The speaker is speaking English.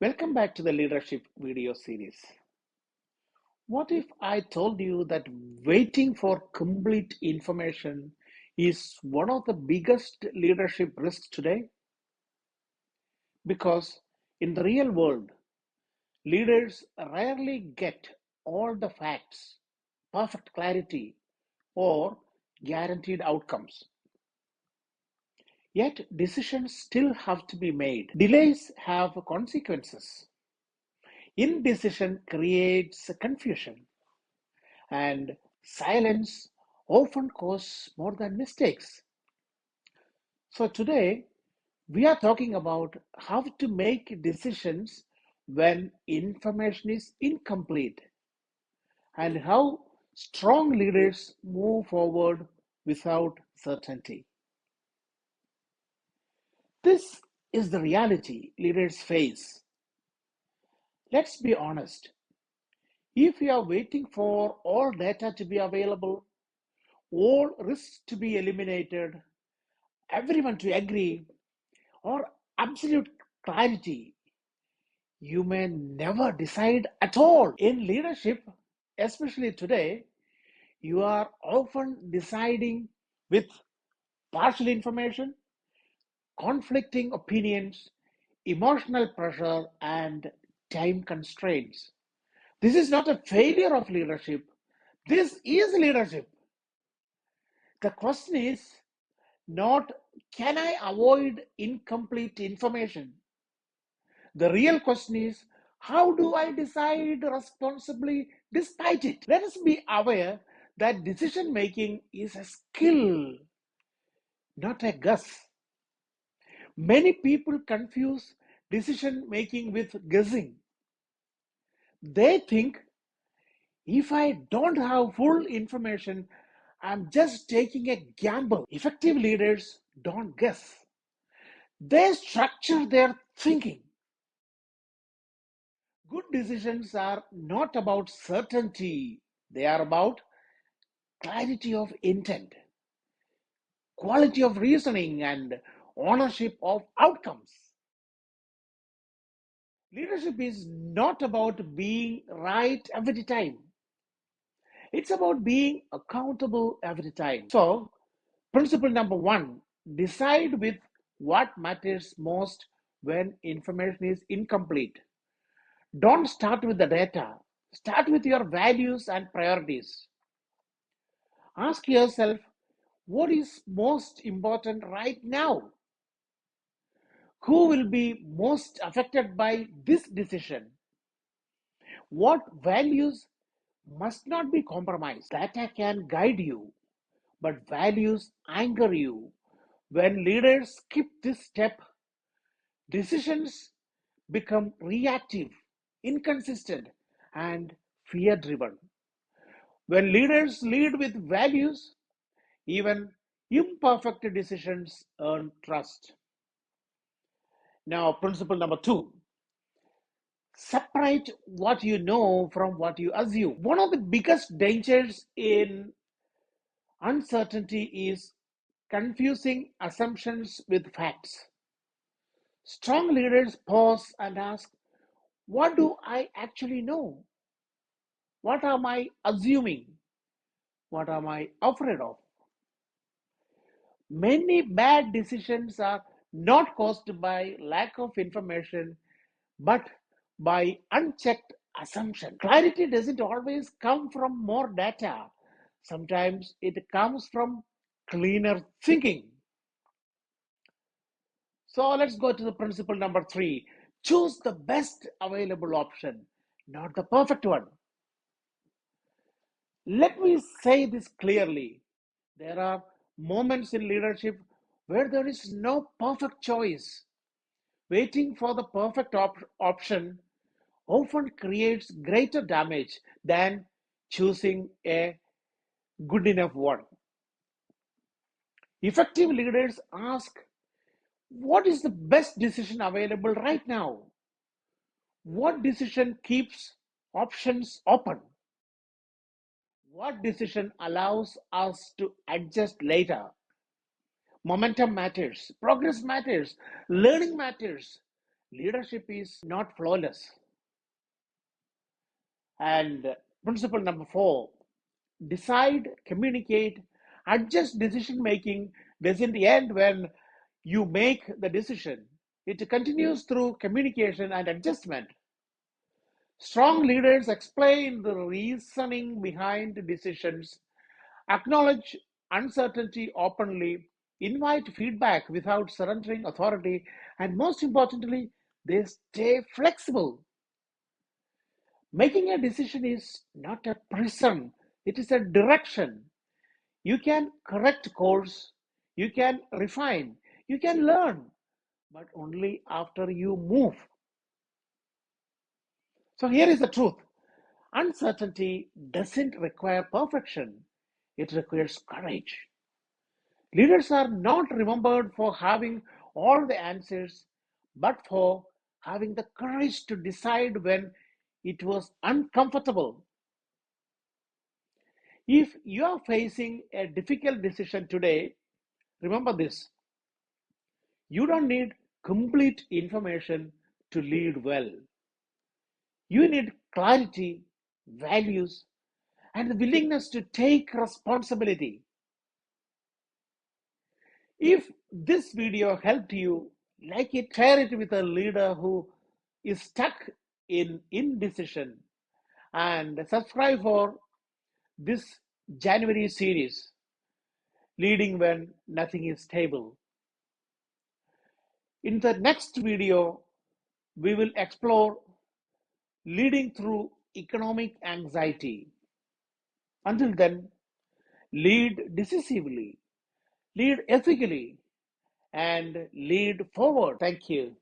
Welcome back to the leadership video series. What if I told you that waiting for complete information is one of the biggest leadership risks today? Because in the real world, leaders rarely get all the facts, perfect clarity, or guaranteed outcomes. Yet decisions still have to be made. Delays have consequences. Indecision creates confusion, and silence often causes more than mistakes. So, today we are talking about how to make decisions when information is incomplete and how strong leaders move forward without certainty. This is the reality leaders face. Let's be honest. If you are waiting for all data to be available, all risks to be eliminated, everyone to agree, or absolute clarity, you may never decide at all. In leadership, especially today, you are often deciding with partial information, conflicting opinions, emotional pressure, and time constraints. This is not a failure of leadership. This is leadership. The question is not, can I avoid incomplete information? The real question is, how do I decide responsibly despite it? Let us be aware that decision making is a skill, not a guess. Many people confuse decision making with guessing. They think, if I don't have full information, I'm just taking a gamble. Effective leaders don't guess, they structure their thinking. Good decisions are not about certainty, they are about clarity of intent, quality of reasoning, and ownership of outcomes. Leadership is not about being right every time, it's about being accountable every time. So, principle number one, decide with what matters most when information is incomplete. Don't start with the data, start with your values and priorities. Ask yourself, what is most important right now? Who will be most affected by this decision? What values must not be compromised? Data can guide you, but values anchor you. When leaders skip this step, decisions become reactive, inconsistent, and fear driven. When leaders lead with values, even imperfect decisions earn trust. Now, principle number two, separate what you know from what you assume. One of the biggest dangers in uncertainty is confusing assumptions with facts. Strong leaders pause and ask, what do I actually know? What am I assuming? What am I afraid of? Many bad decisions are not caused by lack of information, but by unchecked assumption. Clarity doesn't always come from more data. Sometimes it comes from cleaner thinking. So let's go to the principle number three. Choose the best available option, not the perfect one. Let me say this clearly. There are moments in leadership where there is no perfect choice. Waiting for the perfect option often creates greater damage than choosing a good enough one. Effective leaders ask, what is the best decision available right now? What decision keeps options open? What decision allows us to adjust later? Momentum matters, progress matters, learning matters, Leadership is not flawless. And principle number four, decide, communicate, adjust. Decision making doesn't end when you make the decision, it continues through communication and adjustment. Strong leaders explain the reasoning behind decisions, acknowledge uncertainty openly, invite feedback without surrendering authority, and most importantly, they stay flexible. Making a decision is not a prison, it is a direction. You can correct course, you can refine, you can learn, but only after you move. So here is the truth. Uncertainty doesn't require perfection, it requires courage. Leaders are not remembered for having all the answers, but for having the courage to decide when it was uncomfortable. If you are facing a difficult decision today, remember this: you don't need complete information to lead well. You need clarity, values, and the willingness to take responsibility. If this video helped you, like it, share it with a leader who is stuck in indecision, and subscribe for this January series, Leading When Nothing is Stable. In the next video, we will explore leading through economic anxiety. Until then, lead decisively, lead ethically, and lead forward. Thank you.